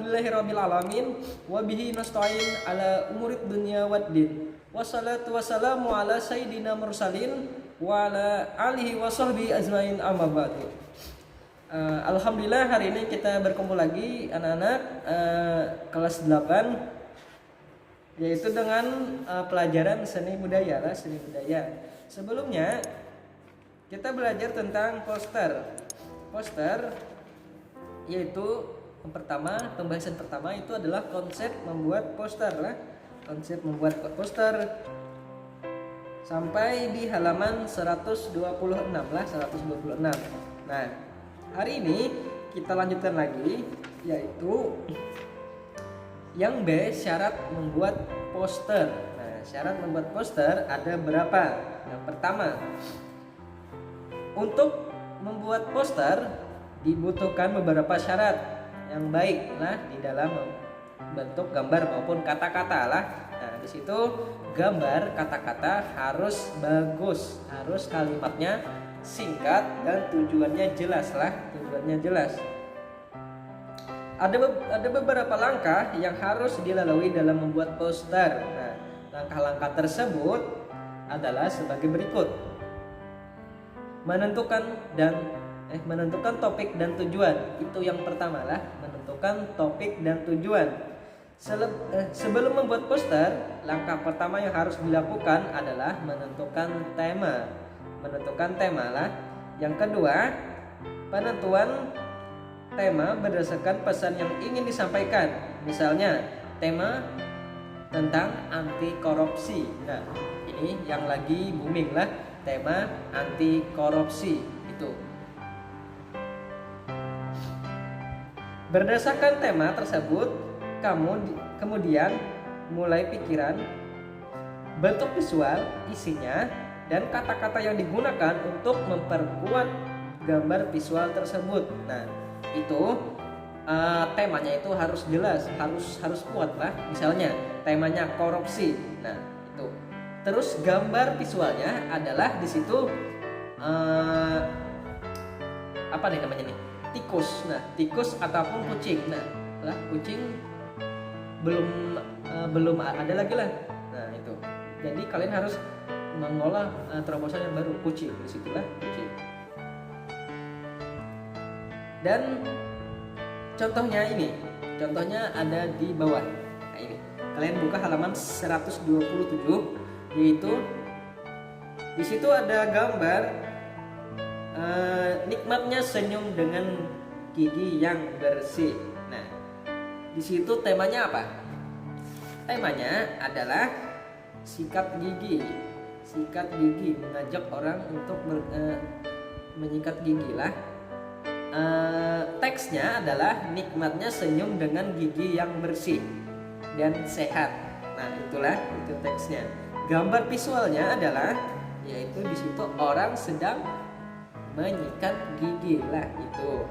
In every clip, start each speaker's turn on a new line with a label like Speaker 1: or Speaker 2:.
Speaker 1: Alhamdulillahirabbil alamin wa bihi nasta'in ala umurid dunya waddin. Wassalatu wassalamu ala sayyidina mursalin wa ala alihi wa sahbihi ajmain amma ba'du. Alhamdulillah hari ini kita berkumpul lagi anak-anak kelas 8, yaitu dengan pelajaran seni budaya lah, seni budaya. Sebelumnya kita belajar tentang poster, yaitu pembahasan pertama itu adalah konsep membuat poster lah, konsep membuat poster sampai di halaman 126 lah, 126. Nah, hari ini kita lanjutkan lagi, yaitu yang B, syarat membuat poster. Nah, syarat membuat poster ada berapa? Yang pertama, untuk membuat poster dibutuhkan beberapa syarat yang baik lah di dalam bentuk gambar maupun kata-kata lah. Nah, di situ gambar, kata-kata harus bagus, harus kalimatnya singkat dan tujuannya jelas lah, tujuannya jelas. Ada beberapa langkah yang harus dilalui dalam membuat poster. Nah, langkah-langkah tersebut adalah sebagai berikut. Menentukan topik dan tujuan. Itu yang pertama lah, menentukan topik dan tujuan. Sebelum membuat poster, langkah pertama yang harus dilakukan adalah menentukan tema. Menentukan tema lah. Yang kedua, penentuan tema berdasarkan pesan yang ingin disampaikan. Misalnya, tema tentang anti korupsi. Nah, ini yang lagi booming lah, tema anti korupsi itu. Berdasarkan tema tersebut, kamu kemudian mulai pikiran, bentuk visual, isinya, dan kata-kata yang digunakan untuk memperkuat gambar visual tersebut. Nah, itu temanya itu harus jelas, harus kuat lah. Misalnya temanya korupsi. Nah, itu. Terus gambar visualnya adalah di situ apa nih namanya nih? Tikus. Nah, tikus ataupun kucing. Nah, lah kucing belum ada lagi lah. Nah, itu. Jadi kalian harus mengolah terobosan yang baru, kucing. Disitulah kucing. Dan contohnya ada di bawah. Nah, ini. Kalian buka halaman 127, yaitu di situ ada gambar nikmatnya senyum dengan gigi yang bersih. Nah, di situ temanya apa? Temanya adalah sikat gigi. Sikat gigi, mengajak orang untuk menyikat gigi lah. Teksnya adalah nikmatnya senyum dengan gigi yang bersih dan sehat. Nah, itu teksnya. Gambar visualnya adalah, yaitu di situ orang sedang menyikat gigi lah itu.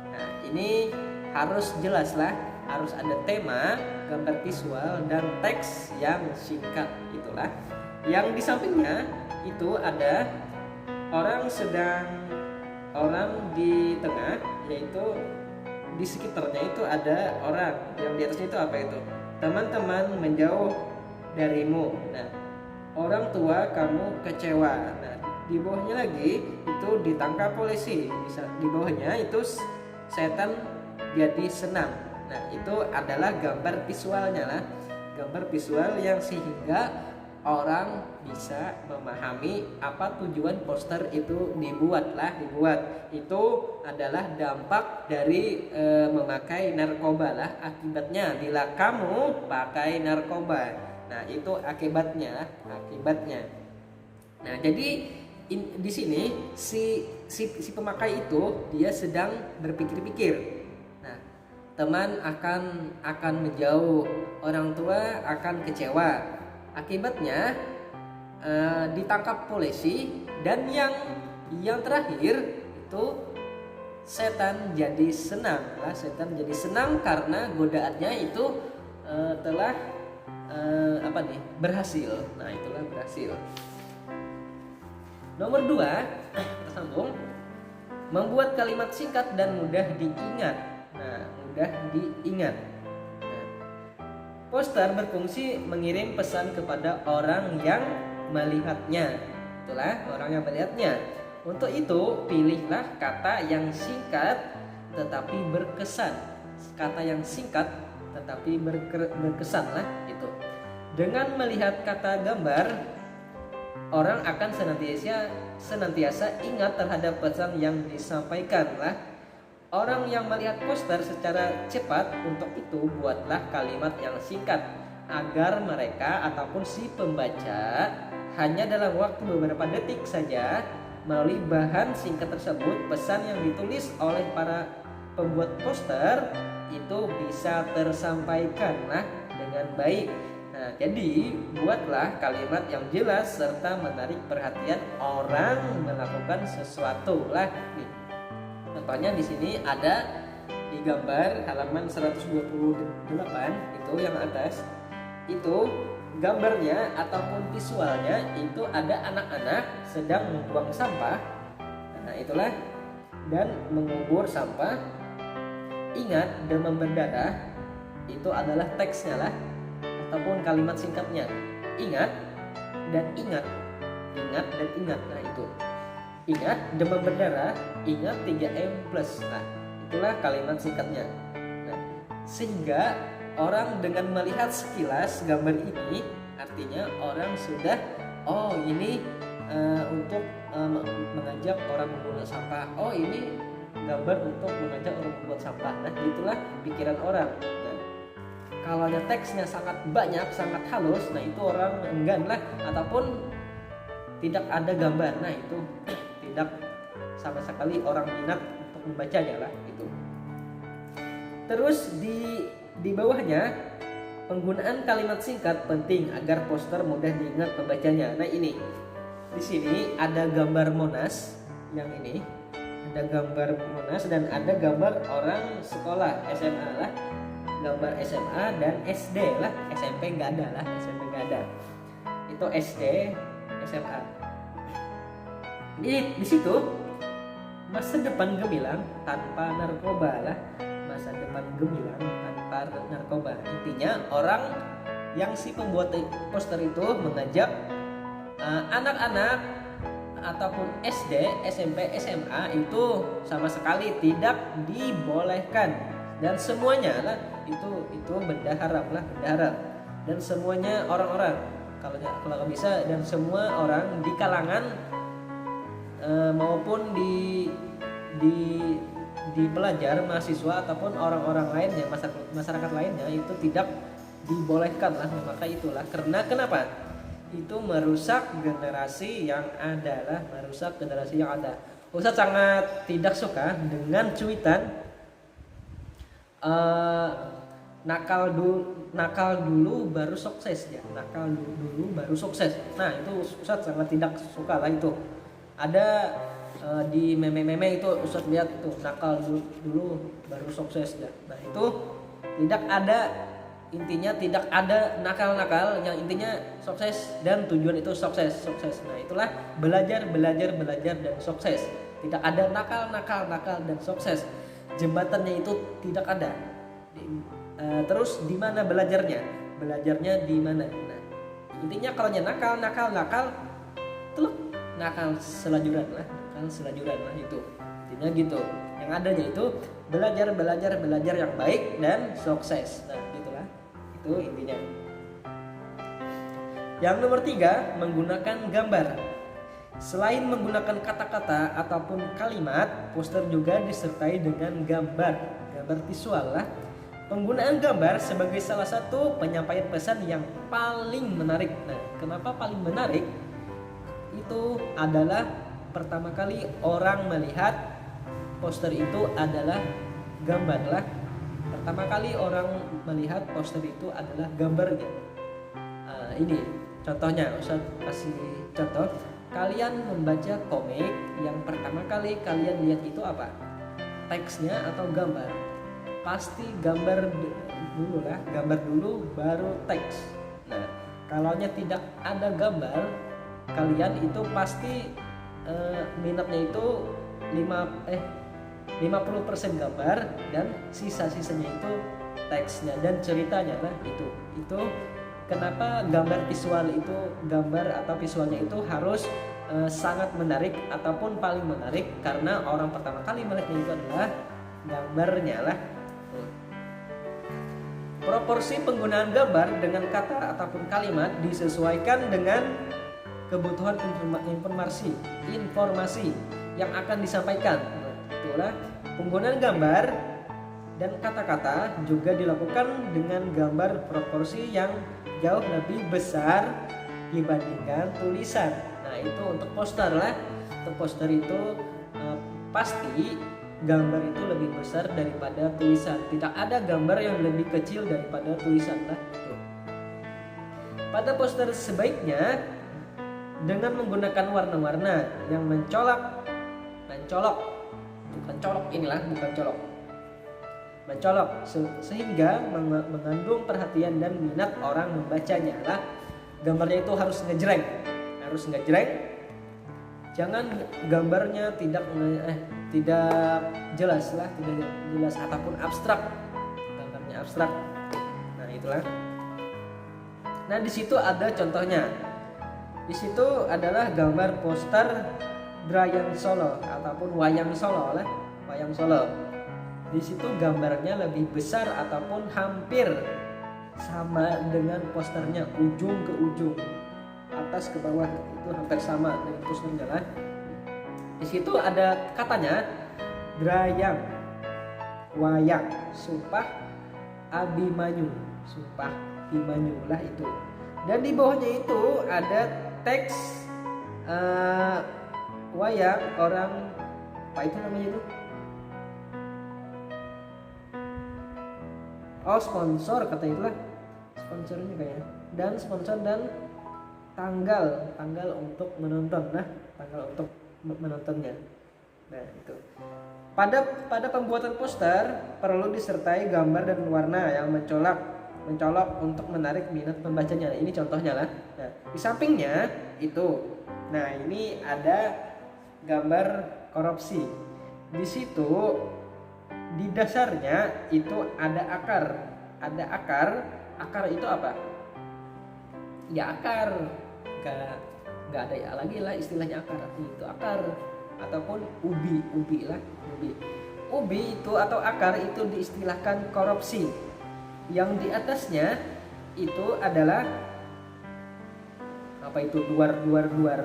Speaker 1: Nah, ini harus jelas lah, harus ada tema, gambar visual, dan teks yang singkat itulah. Yang di sampingnya itu ada orang di tengah, yaitu di sekitarnya itu ada orang. Yang di atasnya itu apa itu? Teman-teman menjauh darimu. Nah, orang tua kamu kecewa. Nah, di bawahnya lagi itu ditangkap polisi. Di bawahnya itu setan jadi senang. Nah, itu adalah gambar visualnya lah. Gambar visual yang sehingga orang bisa memahami apa tujuan poster itu dibuat. Itu adalah dampak dari memakai narkoba lah. Akibatnya bila kamu pakai narkoba. Nah, itu akibatnya. Nah, jadi di sini si pemakai itu dia sedang berpikir-pikir. Nah, teman akan menjauh, orang tua akan kecewa. Akibatnya ditangkap polisi, dan yang terakhir itu setan jadi senang lah. Setan jadi senang karena godaannya itu telah berhasil. Nah, itulah berhasil. Nomor 2, kita sambung. Membuat kalimat singkat dan mudah diingat. Nah, mudah diingat. Nah, poster berfungsi mengirim pesan kepada orang yang melihatnya. Itulah orang yang melihatnya. Untuk itu, pilihlah kata yang singkat tetapi berkesan. Kata yang singkat tetapi berkesan lah itu. Dengan melihat kata gambar, orang akan senantiasa ingat terhadap pesan yang disampaikan lah. Orang yang melihat poster secara cepat, untuk itu buatlah kalimat yang singkat agar mereka ataupun si pembaca hanya dalam waktu beberapa detik saja melalui bahan singkat tersebut, pesan yang ditulis oleh para pembuat poster itu bisa tersampaikan lah dengan baik. Nah, jadi buatlah kalimat yang jelas serta menarik perhatian orang melakukan sesuatu lah. Nih, contohnya di sini ada di gambar halaman 128 itu yang atas, itu gambarnya ataupun visualnya itu ada anak-anak sedang membuang sampah. Nah, itulah, dan mengubur sampah. Ingat, demam berdarah itu adalah teksnya lah ataupun kalimat singkatnya. Ingat dan ingat, ingat dan ingat. Nah, itu ingat demam berdarah, ingat 3M plus. Nah, itulah kalimat singkatnya. Nah, sehingga orang dengan melihat sekilas gambar ini, artinya orang sudah, oh ini untuk mengajak orang membuang sampah. Oh, ini gambar untuk mengajak orang membuang sampah. Nah, itulah pikiran orang. Nah, kalau ada teksnya sangat banyak, sangat halus, nah itu orang enggan lah, ataupun tidak ada gambar. Nah, itu tidak sama sekali orang minat untuk membacanya lah itu. Terus di bawahnya, penggunaan kalimat singkat penting agar poster mudah diingat pembacanya. Nah, ini di sini ada gambar Monas, yang ini ada gambar Monas dan ada gambar orang sekolah SMA lah, gambar SMA dan SD lah. SMP nggak ada lah, SMP nggak ada. Itu SD, SMA. Di situ masa depan gemilang tanpa narkoba lah, masa depan gemilang tanpa narkoba. Intinya orang yang si pembuat poster itu mengajak anak-anak ataupun SD, SMP, SMA itu sama sekali tidak dibolehkan, dan semuanya lah itu benda haram lah, benda haram. Dan semuanya orang-orang kalau bisa, dan semua orang di kalangan maupun di pelajar, mahasiswa ataupun orang-orang lainnya, masyarakat lainnya itu tidak dibolehkan lah memakai itulah. Karena kenapa? Itu merusak generasi yang ada lah, merusak generasi yang ada. Ustadz sangat tidak suka dengan cuitan nakal dulu baru sukses ya, nakal dulu baru sukses. Nah, itu Ustadz sangat tidak suka lah itu. Ada di meme-meme itu Ustadz lihat itu nakal dulu baru sukses ya. Nah, itu tidak ada, intinya tidak ada nakal-nakal, yang intinya sukses dan tujuan itu sukses. Nah, itulah belajar dan sukses. Tidak ada nakal dan sukses. Jembatannya itu tidak ada. Terus di mana belajarnya? Belajarnya di mana? Nah, intinya kalau nakal teluk nakal selajuran lah itu. Intinya gitu. Yang adanya itu belajar yang baik dan sukses. Nah, gitulah. Itu intinya. Yang nomor 3, menggunakan gambar. Selain menggunakan kata-kata ataupun kalimat, poster juga disertai dengan gambar visual lah. Penggunaan gambar sebagai salah satu penyampaian pesan yang paling menarik. Nah, kenapa paling menarik? Itu adalah pertama kali orang melihat poster itu adalah gambar lah. Pertama kali orang melihat poster itu adalah gambarnya. Ini contohnya, Ustaz kasih contoh. Kalian membaca komik, yang pertama kali kalian lihat itu apa? Teksnya atau gambar? Pasti gambar dulu baru teks. Nah, kalaunya tidak ada gambar, kalian itu pasti minatnya itu 50% gambar dan sisa-sisanya itu teksnya dan ceritanya lah itu. Itu kenapa gambar atau visualnya itu harus sangat menarik ataupun paling menarik, karena orang pertama kali melihatnya itu adalah gambarnya lah. Proporsi penggunaan gambar dengan kata ataupun kalimat disesuaikan dengan kebutuhan informasi yang akan disampaikan. Itulah penggunaan gambar dan kata-kata juga dilakukan dengan gambar proporsi yang jauh lebih besar dibandingkan tulisan. Nah itu untuk poster lah. Untuk poster itu pasti gambar itu lebih besar daripada tulisan. Tidak ada gambar yang lebih kecil daripada tulisan lah. Pada poster sebaiknya dengan menggunakan warna-warna yang mencolok, sehingga mengandung perhatian dan minat orang membacanya lah. Gambarnya itu harus ngejreng. Jangan gambarnya tidak jelas lah, tidak jelas ataupun abstrak. Gambarnya abstrak. Nah, itulah. Nah, di situ ada contohnya. Di situ adalah gambar poster Bryan Solo ataupun Wayang Solo lah, Wayang Solo. Di situ gambarnya lebih besar ataupun hampir sama dengan posternya, ujung ke ujung, atas ke bawah itu hampir sama dengan posternya lah. Di situ ada katanya Brayang, Wayang, Sumpah Abimanyu lah itu. Dan di bawahnya itu ada teks wayang orang apa itu namanya itu? Oh, sponsor kata itulah. Sponsornya kayaknya. Dan sponsor dan tanggal untuk menonton. Nah, tanggal untuk menontonnya. Nah, itu. Pada pembuatan poster perlu disertai gambar dan warna yang mencolok untuk menarik minat pembacanya. Nah, ini contohnya lah. Nah, di sampingnya itu. Nah, ini ada gambar korupsi. Di situ di dasarnya itu ada akar. Akar itu apa? Ya akar. Gak ada ya lagi lah istilahnya akar. Itu akar ataupun ubi lah. Ubi itu atau akar itu diistilahkan korupsi. Yang di atasnya itu adalah apa itu duar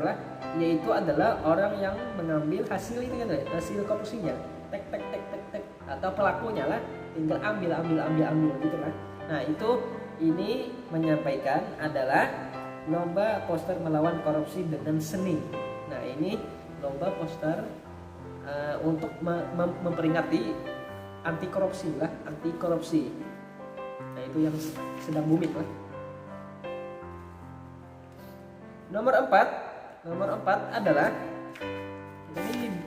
Speaker 1: lah, yaitu adalah orang yang mengambil hasil itu kan, hasil korupsinya, tek atau pelakunya lah, tinggal ambil gitu kan. Nah itu ini menyampaikan adalah lomba poster melawan korupsi dengan seni. Nah ini lomba poster untuk memperingati anti korupsi. Nah itu yang sedang booming lah. Nomor 4 adalah ini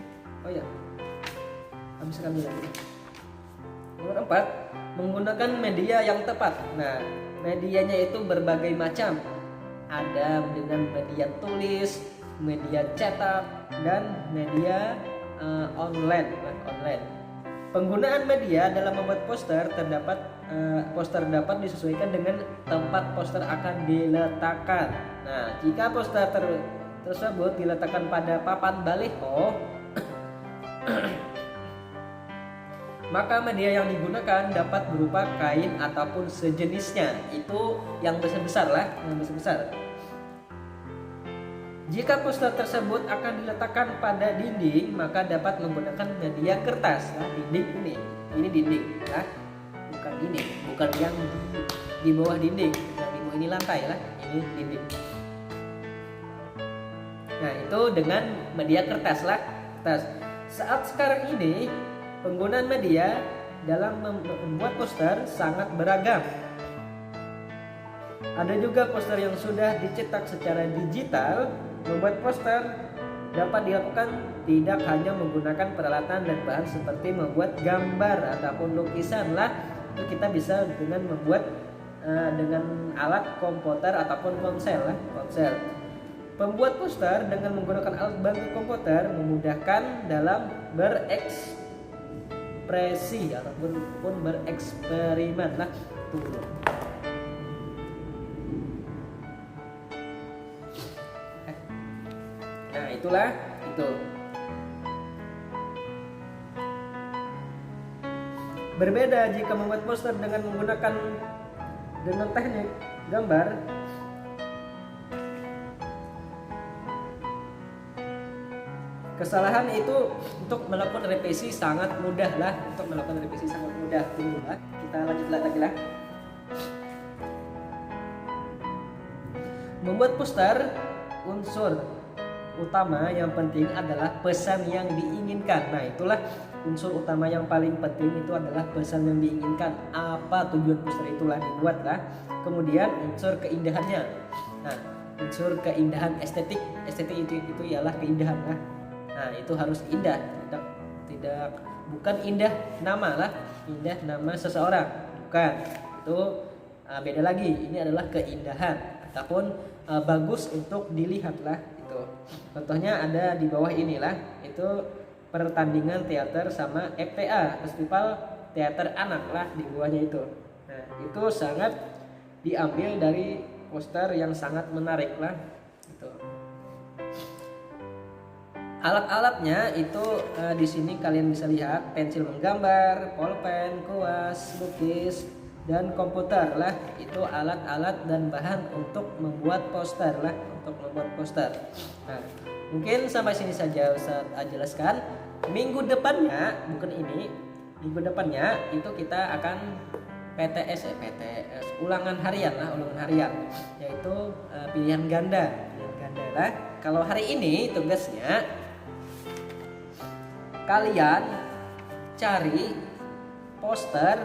Speaker 1: habis kami lagi. Nomor 4, menggunakan media yang tepat. Nah, medianya itu berbagai macam. Ada dengan media tulis, media cetak, dan media online. Penggunaan media dalam membuat poster dapat disesuaikan dengan tempat poster akan diletakkan. Nah, jika poster tersebut diletakkan pada papan baliho, maka media yang digunakan dapat berupa kain ataupun sejenisnya. Itu yang besar lah, yang besar. Jika poster tersebut akan diletakkan pada dinding, maka dapat menggunakan media kertas. Nah, dinding ini dinding, ya. Bukan yang di bawah dinding. Yang di bawah ini lantai lah, ini dinding. Nah, itu dengan media kertas lah. Saat sekarang ini penggunaan media dalam membuat poster sangat beragam. Ada juga poster yang sudah dicetak secara digital. Membuat poster dapat dilakukan tidak hanya menggunakan peralatan dan bahan seperti membuat gambar ataupun lukisan lah. Itu kita bisa dengan membuat dengan alat komputer ataupun ponsel. Pembuat poster dengan menggunakan alat bantu komputer memudahkan dalam berimpresi ataupun bereksperimen lah itu. Nah itulah itu. Berbeda jika membuat poster dengan menggunakan teknik gambar. Kesalahan itu untuk melakukan revisi sangat mudah lah, Tunggu lah, kita lanjut lagi lah. Membuat poster, unsur utama yang penting adalah pesan yang diinginkan. Nah itulah unsur utama yang paling penting, itu adalah pesan yang diinginkan. Apa tujuan poster itulah dibuat lah. Kemudian unsur keindahannya. Nah unsur keindahan estetik itu ialah keindahan lah. Nah itu harus indah, tidak bukan indah nama lah, indah nama seseorang, bukan. Itu beda lagi. Ini adalah keindahan ataupun bagus untuk dilihat lah itu. Contohnya ada di bawah inilah, itu pertandingan teater sama FTA, Festival Teater Anak lah di bawahnya itu. Nah itu sangat diambil dari poster yang sangat menarik lah itu. Alat-alatnya itu di sini kalian bisa lihat pensil menggambar, pulpen, kuas, lukis, dan komputer lah. Itu alat-alat dan bahan untuk membuat poster lah, Nah, mungkin sampai sini saja Ustaz jelaskan. Minggu depannya itu kita akan PTS ulangan harian, yaitu pilihan ganda lah. Kalau hari ini tugasnya kalian cari poster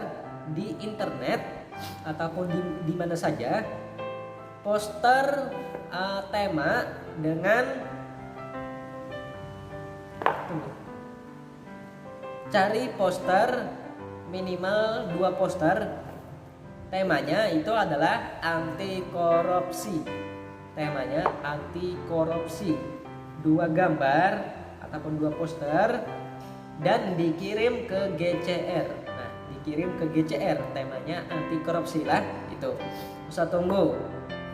Speaker 1: di internet ataupun di mana saja, poster tema dengan cari poster minimal 2 poster, temanya itu adalah anti korupsi. 2 gambar ataupun 2 poster dan dikirim ke GCR. Nah, temanya anti korupsi lah itu. Usah tunggu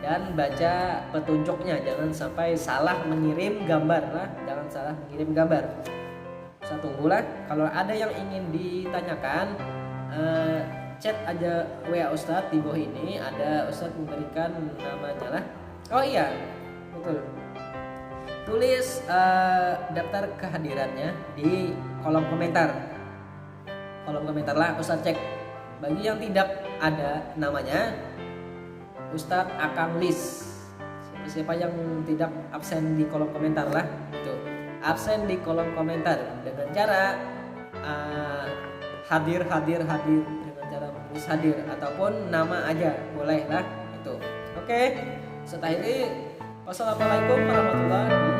Speaker 1: dan baca petunjuknya, jangan sampai salah mengirim gambar lah, Usah tunggulah. Kalau ada yang ingin ditanyakan, chat aja WA Ustadz di bawah ini, ada Ustadz memberikan namanya lah. Oh iya, betul. Tulis daftar kehadirannya di kolom komentar lah, Ustadz cek. Bagi yang tidak ada namanya, Ustadz akan list siapa yang tidak absen di kolom komentar lah. Itu absen di kolom komentar dengan cara hadir dengan cara menulis hadir ataupun nama aja boleh lah itu. Oke. Setelah ini, wassalamualaikum warahmatullahi wabarakatuh.